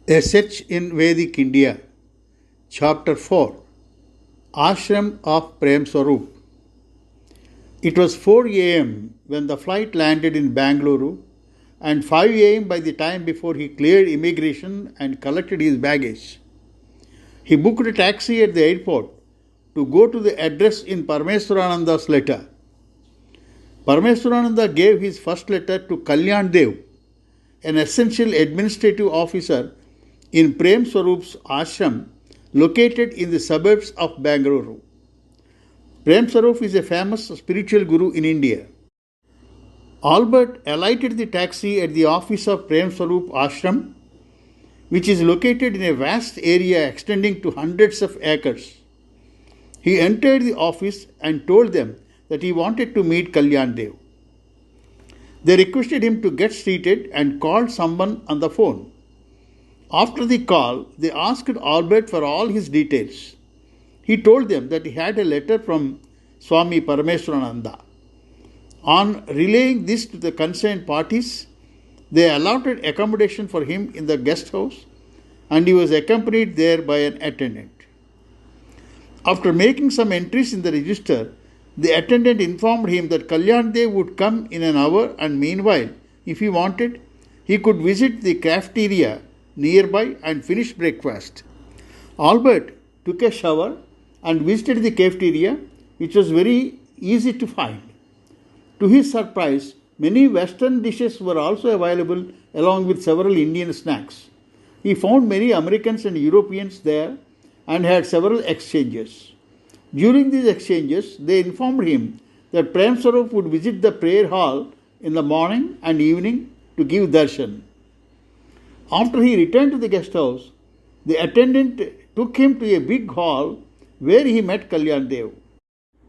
A Search in Vedic India, Chapter 4, Ashram of Premswaroop. It was 4 a.m. when the flight landed in Bangalore and 5 a.m. by the time before he cleared immigration and collected his baggage. He booked a taxi at the airport to go to the address in Parmeswarananda's letter. Parmeswarananda gave his first letter to Kalyan Dev, an essential administrative officer in Premswaroop's ashram located in the suburbs of Bangalore. Premswaroop is a famous spiritual guru in India. Albert alighted the taxi at the office of Premswaroop Ashram, which is located in a vast area extending to hundreds of acres. He entered the office and told them that he wanted to meet Kalyan Dev. They requested him to get seated and called someone on the phone. After the call, they asked Albert for all his details. He told them that he had a letter from Swami Parameswarananda. On relaying this to the concerned parties, they allotted accommodation for him in the guest house and he was accompanied there by an attendant. After making some entries in the register, the attendant informed him that Kalyan Dev would come in an hour and meanwhile, if he wanted, he could visit the cafeteria nearby and finish breakfast. Albert took a shower and visited the cafeteria, which was very easy to find. To his surprise, many Western dishes were also available along with several Indian snacks. He found many Americans and Europeans there and had several exchanges. During these exchanges, they informed him that Premswaroop would visit the prayer hall in the morning and evening to give darshan. After he returned to the guest house, the attendant took him to a big hall where he met Kalyan Dev.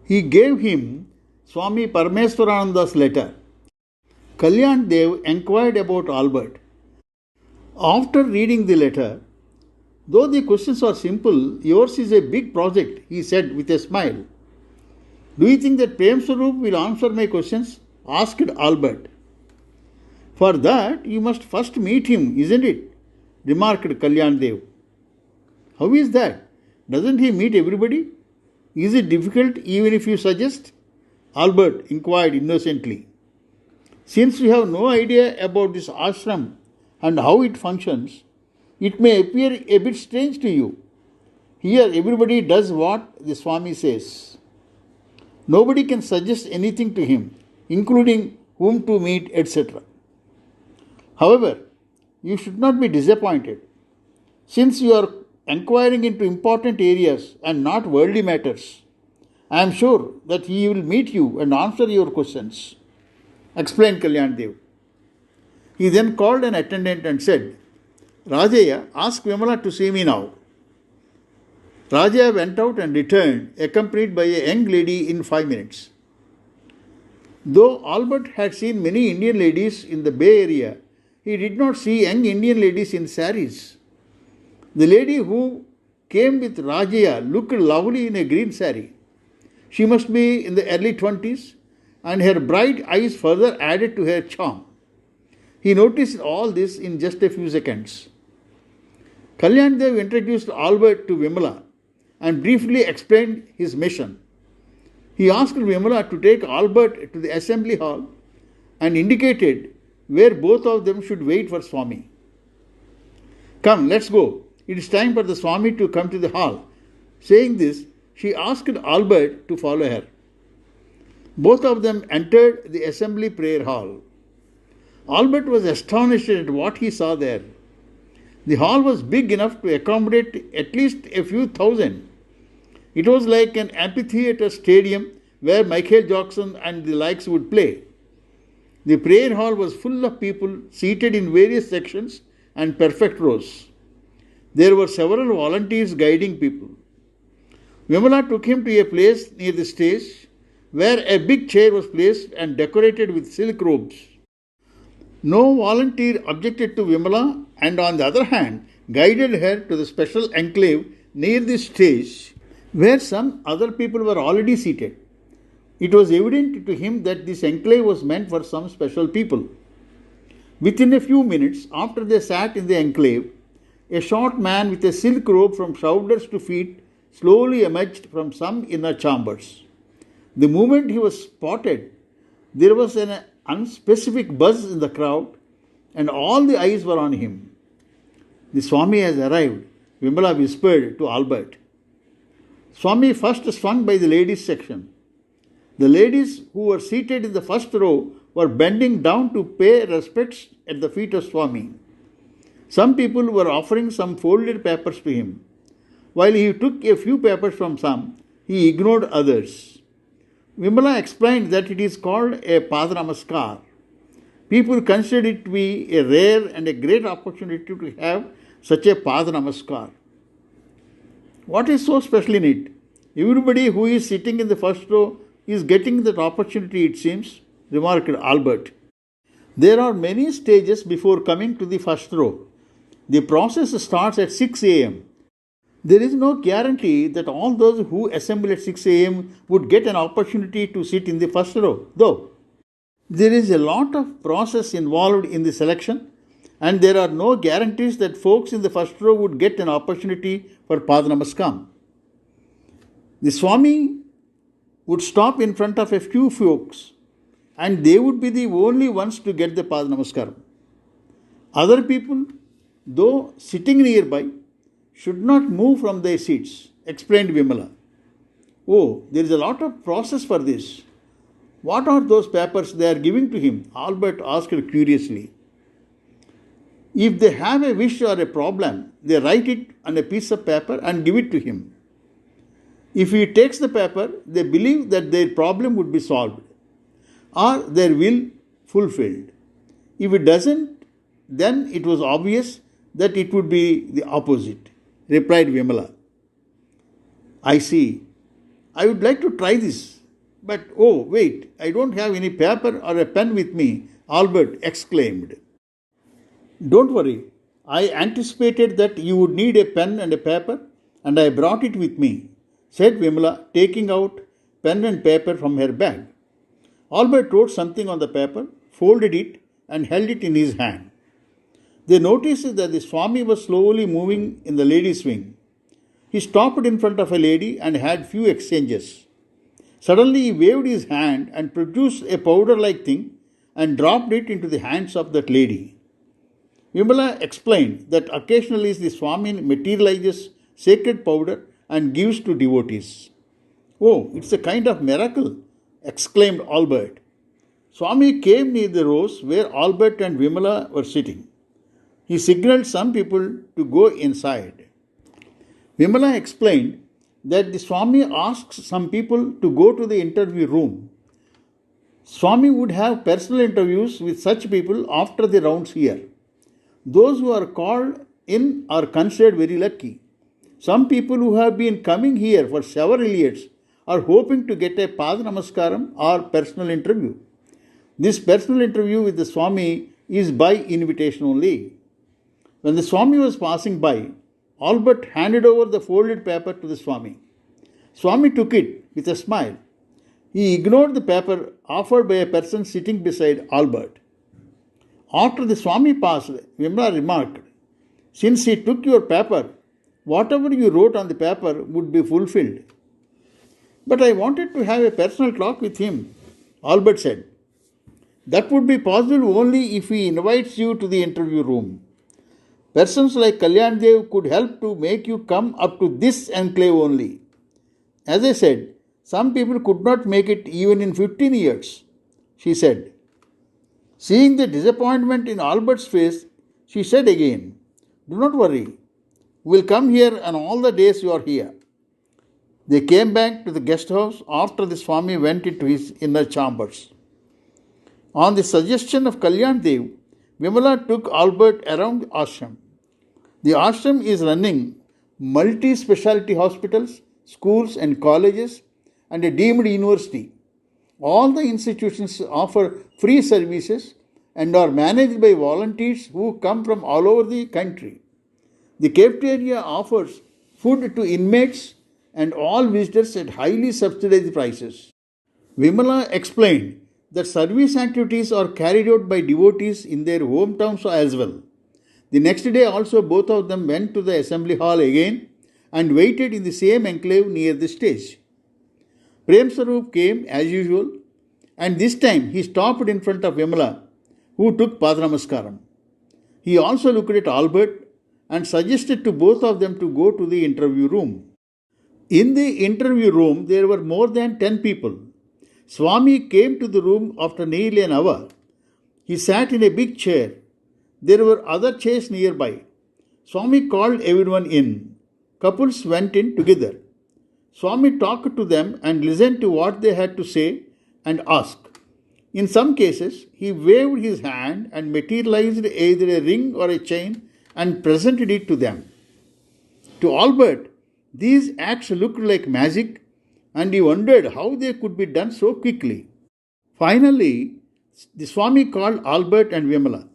He gave him Swami Parameswarananda's letter. Kalyan Dev enquired about Albert. After reading the letter, though the questions are simple, yours is a big project, he said with a smile. Do you think that Premswaroop will answer my questions? Asked Albert. For that, you must first meet him, isn't it? Remarked Kalyan Dev. How is that? Doesn't he meet everybody? Is it difficult even if you suggest? Albert inquired innocently. Since you have no idea about this ashram and how it functions, it may appear a bit strange to you. Here everybody does what the Swami says. Nobody can suggest anything to him, including whom to meet, etc. However, you should not be disappointed. Since you are inquiring into important areas and not worldly matters, I am sure that he will meet you and answer your questions, explained Kalyan Dev. He then called an attendant and said, Rajaya, ask Vimala to see me now. Rajaya went out and returned, accompanied by a young lady in 5 minutes. Though Albert had seen many Indian ladies in the Bay Area, he did not see young Indian ladies in saris. The lady who came with Rajaya looked lovely in a green sari. She must be in the early 20s, and her bright eyes further added to her charm. He noticed all this in just a few seconds. Kalyan Dev introduced Albert to Vimala and briefly explained his mission. He asked Vimala to take Albert to the assembly hall and indicated where both of them should wait for Swami. Come, let's go. It is time for the Swami to come to the hall. Saying this, she asked Albert to follow her. Both of them entered the assembly prayer hall. Albert was astonished at what he saw there. The hall was big enough to accommodate at least a few thousand. It was like an amphitheatre stadium where Michael Jackson and the likes would play. The prayer hall was full of people seated in various sections and perfect rows. There were several volunteers guiding people. Vimala took him to a place near the stage where a big chair was placed and decorated with silk robes. No volunteer objected to Vimala and on the other hand guided her to the special enclave near the stage where some other people were already seated. It was evident to him that this enclave was meant for some special people. Within a few minutes after they sat in the enclave, A short man with a silk robe from shoulders to feet slowly emerged from some inner chambers. The moment he was spotted, there was an unspecific buzz in the crowd, and all the eyes were on him. The Swami has arrived, Vimala whispered to Albert. Swami first swung by the ladies' section. The ladies who were seated in the first row were bending down to pay respects at the feet of Swami. Some people were offering some folded papers to him. While he took a few papers from some, he ignored others. Vimala explained that it is called a Padanamaskar. People consider it to be a rare and a great opportunity to have such a Padanamaskar. What is so special in it? Everybody who is sitting in the first row is getting that opportunity, it seems, remarked Albert. There are many stages before coming to the first row. The process starts at 6 a.m. There is no guarantee that all those who assemble at 6 a.m. would get an opportunity to sit in the first row, though. There is a lot of process involved in the selection, and there are no guarantees that folks in the first row would get an opportunity for Padanamaskar. The Swami would stop in front of a few folks, and they would be the only ones to get the Padanamaskar. Other people, though sitting nearby, should not move from their seats, explained Vimala. Oh, there is a lot of process for this. What are those papers they are giving to him? Albert asked curiously. If they have a wish or a problem, they write it on a piece of paper and give it to him. If he takes the paper, they believe that their problem would be solved or their will fulfilled. If it doesn't, then it was obvious that it would be the opposite, replied Vimala. I see. I would like to try this. But oh, wait, I don't have any paper or a pen with me, Albert exclaimed. Don't worry. I anticipated that you would need a pen and a paper, and I brought it with me, said Vimala, taking out pen and paper from her bag. Albert wrote something on the paper, folded it, and held it in his hand. They noticed that the Swami was slowly moving in the ladies' wing. He stopped in front of a lady and had few exchanges. Suddenly he waved his hand and produced a powder-like thing and dropped it into the hands of that lady. Vimala explained that occasionally the Swami materializes sacred powder and gives to devotees. Oh, it's a kind of miracle, exclaimed Albert. Swami came near the rows where Albert and Vimala were sitting. He signaled some people to go inside. Vimala explained that the Swami asks some people to go to the interview room. Swami would have personal interviews with such people after the rounds here. Those who are called in are considered very lucky. Some people who have been coming here for several years are hoping to get a Padanamaskaram or personal interview. This personal interview with the Swami is by invitation only. When the Swami was passing by, Albert handed over the folded paper to the Swami. Swami took it with a smile. He ignored the paper offered by a person sitting beside Albert. After the Swami passed, Vimla remarked, "Since he took your paper, whatever you wrote on the paper would be fulfilled." "But I wanted to have a personal talk with him," Albert said. "That would be possible only if he invites you to the interview room. Persons like Kalyan Dev could help to make you come up to this enclave only. As I said, some people could not make it even in 15 years, she said. Seeing the disappointment in Albert's face, she said again, "Do not worry. We will come here on all the days you are here." They came back to the guest house after the Swami went into his inner chambers. On the suggestion of Kalyan Dev, Vimala took Albert around Ashram. The Ashram is running multi-speciality hospitals, schools and colleges, and a deemed university. All the institutions offer free services and are managed by volunteers who come from all over the country. The cafeteria offers food to inmates and all visitors at highly subsidized prices. Vimala explained that service activities are carried out by devotees in their hometowns as well. The next day also both of them went to the assembly hall again and waited in the same enclave near the stage. Premswaroop came as usual, and this time he stopped in front of Vimala, who took Padanamaskaram. He also looked at Albert and suggested to both of them to go to the interview room. In the interview room, there were more than 10 people. Swami came to the room after nearly an hour. He sat in a big chair. There were other chairs nearby. Swami called everyone in. Couples went in together. Swami talked to them and listened to what they had to say and asked. In some cases, he waved his hand and materialized either a ring or a chain and presented it to them. To Albert, these acts looked like magic, and he wondered how they could be done so quickly. Finally, the Swami called Albert and Vimala.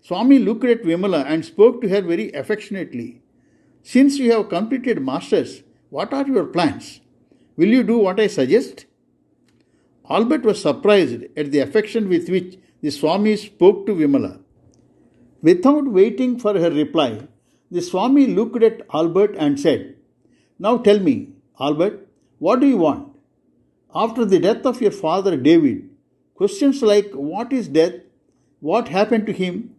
Swami looked at Vimala and spoke to her very affectionately. Since you have completed masters, what are your plans? Will you do what I suggest? Albert was surprised at the affection with which the Swami spoke to Vimala. Without waiting for her reply, the Swami looked at Albert and said, "Now tell me, Albert, what do you want? After the death of your father David, questions like what is death, what happened to him,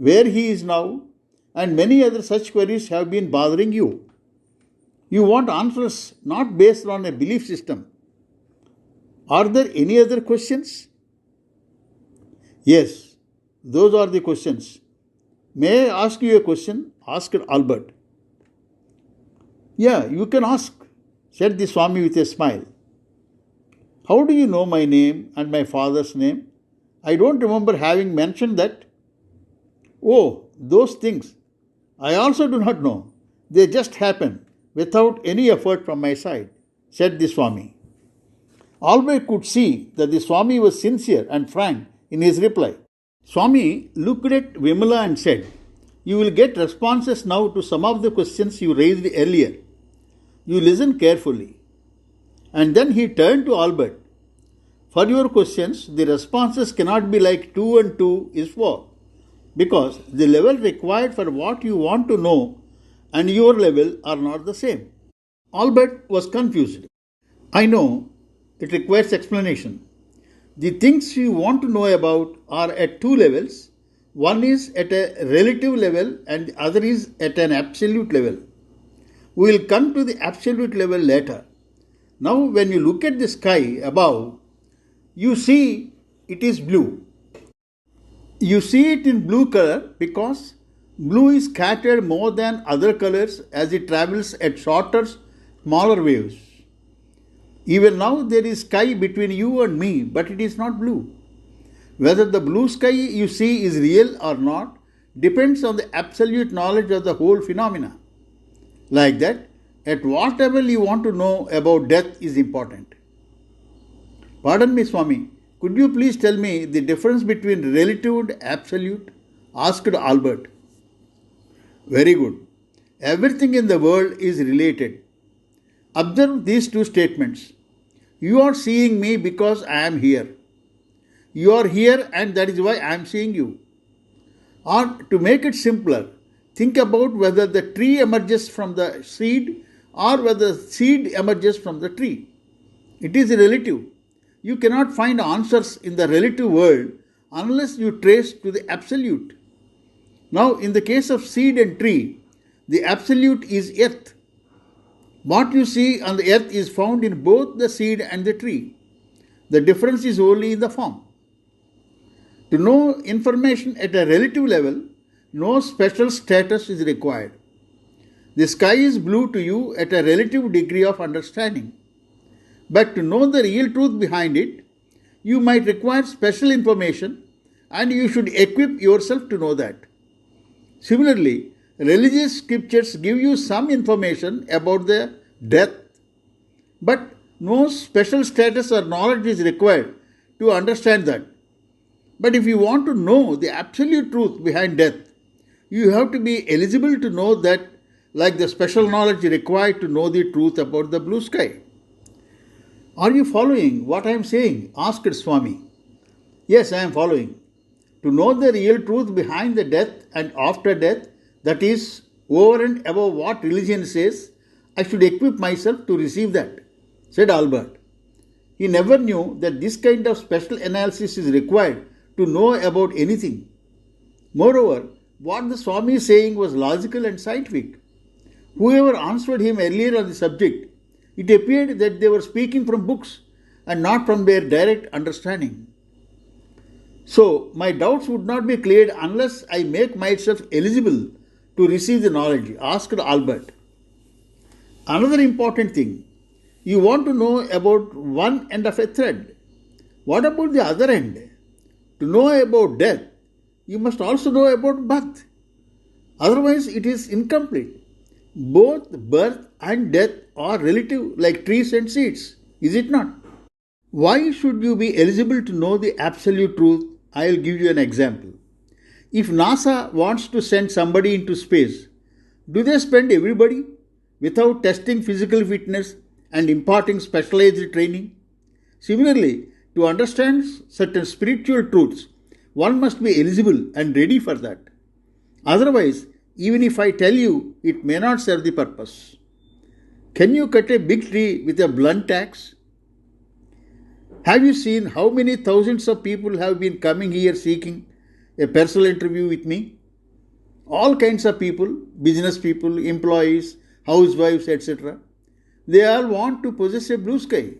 where he is now, and many other such queries have been bothering you. You want answers not based on a belief system. Are there any other questions?" "Yes, those are the questions. May I ask you a question?" asked Albert. "Yeah, you can ask," said the Swami with a smile. "How do you know my name and my father's name? I don't remember having mentioned that." "Oh, those things. I also do not know. They just happen without any effort from my side," said the Swami. Albert could see that the Swami was sincere and frank in his reply. Swami looked at Vimala and said, "You will get responses now to some of the questions you raised earlier. You listen carefully." And then he turned to Albert. "For your questions, the responses cannot be like 2 and 2 is 4, because the level required for what you want to know and your level are not the same." Albert was confused. "I know it requires explanation. The things you want to know about are at 2 levels. One is at a relative level and the other is at an absolute level. We will come to the absolute level later. Now, when you look at the sky above, you see it is blue. You see it in blue color because blue is scattered more than other colors as it travels at shorter, smaller waves. Even now there is sky between you and me, but it is not blue. Whether the blue sky you see is real or not depends on the absolute knowledge of the whole phenomena. Like that, at what level you want to know about death is important." "Pardon me, Swami, could you please tell me the difference between relative and absolute?" asked Albert. "Very good. Everything in the world is related. Observe these 2 statements. You are seeing me because I am here. You are here and that is why I am seeing you. Or to make it simpler, think about whether the tree emerges from the seed or whether the seed emerges from the tree. It is relative. You cannot find answers in the relative world unless you trace to the absolute. Now, in the case of seed and tree, the absolute is earth. What you see on the earth is found in both the seed and the tree. The difference is only in the form. To know information at a relative level, no special status is required. The sky is blue to you at a relative degree of understanding. But to know the real truth behind it, you might require special information and you should equip yourself to know that. Similarly, religious scriptures give you some information about the death, but no special status or knowledge is required to understand that. But if you want to know the absolute truth behind death, you have to be eligible to know that, like the special knowledge required to know the truth about the blue sky. Are you following what I am saying? Asked Swami. Yes, I am following. To know the real truth behind the death and after death, that is, over and above what religion says, I should equip myself to receive that, said Albert. He never knew that this kind of special analysis is required to know about anything. Moreover, what the Swami is saying was logical and scientific. Whoever answered him earlier on the subject, it appeared that they were speaking from books and not from their direct understanding. So, my doubts would not be cleared unless I make myself eligible to receive the knowledge, asked Albert. Another important thing, you want to know about one end of a thread. What about the other end? To know about death, you must also know about birth. Otherwise, it is incomplete. Both birth and death are relative like trees and seeds, is it not? Why should you be eligible to know the absolute truth? I will give you an example. If NASA wants to send somebody into space, do they spend everybody without testing physical fitness and imparting specialized training? Similarly, to understand certain spiritual truths, one must be eligible and ready for that. Otherwise, even if I tell you, it may not serve the purpose. Can you cut a big tree with a blunt axe? Have you seen how many thousands of people have been coming here seeking a personal interview with me? All kinds of people, business people, employees, housewives, etc. They all want to possess a blue sky.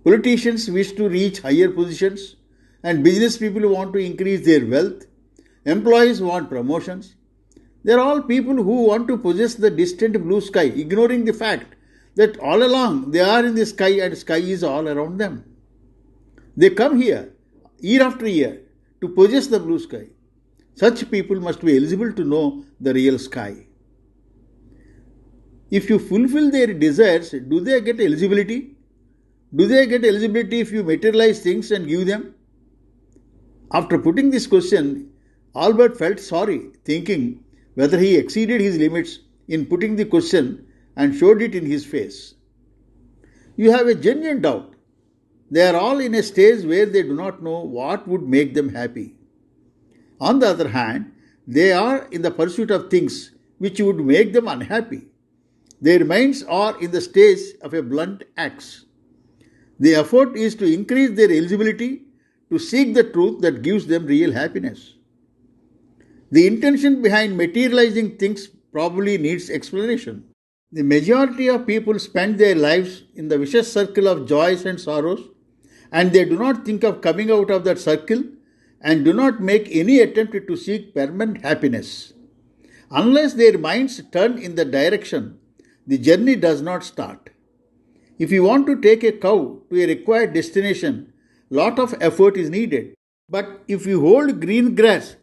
Politicians wish to reach higher positions, and business people want to increase their wealth. Employees want promotions. They are all people who want to possess the distant blue sky, ignoring the fact that all along they are in the sky and sky is all around them. They come here, year after year, to possess the blue sky. Such people must be eligible to know the real sky. If you fulfill their desires, do they get eligibility? Do they get eligibility if you materialize things and give them? After putting this question, Albert felt sorry, thinking whether he exceeded his limits in putting the question and showed it in his face. You have a genuine doubt. They are all in a stage where they do not know what would make them happy. On the other hand, they are in the pursuit of things which would make them unhappy. Their minds are in the stage of a blunt axe. The effort is to increase their eligibility to seek the truth that gives them real happiness. The intention behind materializing things probably needs explanation. The majority of people spend their lives in the vicious circle of joys and sorrows, and they do not think of coming out of that circle and do not make any attempt to seek permanent happiness. Unless their minds turn in that direction, the journey does not start. If you want to take a cow to a required destination, lot of effort is needed. But if you hold green grass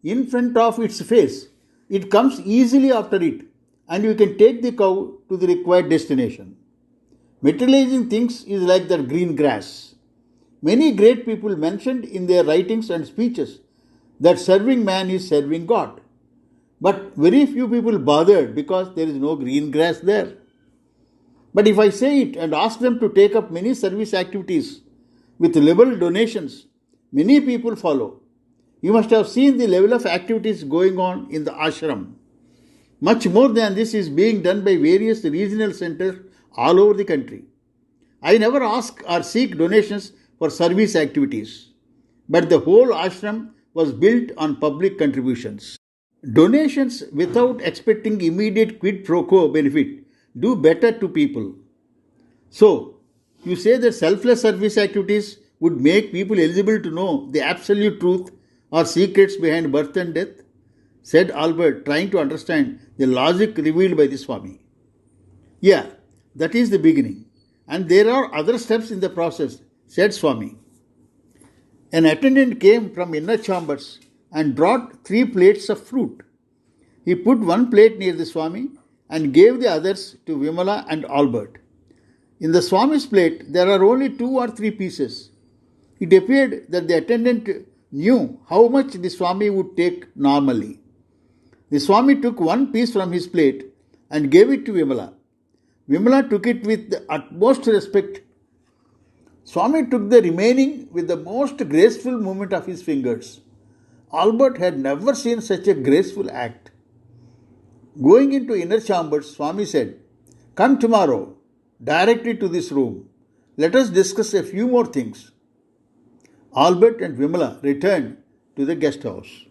in front of its face, it comes easily after it, and you can take the cow to the required destination. Materializing things is like that green grass. Many great people mentioned in their writings and speeches that serving man is serving God. But very few people bothered because there is no green grass there. But if I say it and ask them to take up many service activities with liberal donations, many people follow. You must have seen the level of activities going on in the ashram. Much more than this is being done by various regional centers all over the country. I never ask or seek donations for service activities, but the whole ashram was built on public contributions. Donations without expecting immediate quid pro quo benefit do better to people. So, you say that selfless service activities would make people eligible to know the absolute truth or secrets behind birth and death? Said Albert, trying to understand the logic revealed by the Swami. Yeah, that is the beginning. And there are other steps in the process, said Swami. An attendant came from inner chambers and brought 3 plates of fruit. He put one plate near the Swami and gave the others to Vimala and Albert. In the Swami's plate, there are only 2 or 3 pieces. It appeared that the attendant knew how much the Swami would take normally. The Swami took one piece from his plate and gave it to Vimala. Vimala took it with the utmost respect. Swami took the remaining with the most graceful movement of his fingers. Albert had never seen such a graceful act. Going into inner chambers, Swami said, "Come tomorrow, directly to this room. Let us discuss a few more things." Albert and Vimala returned to the guest house.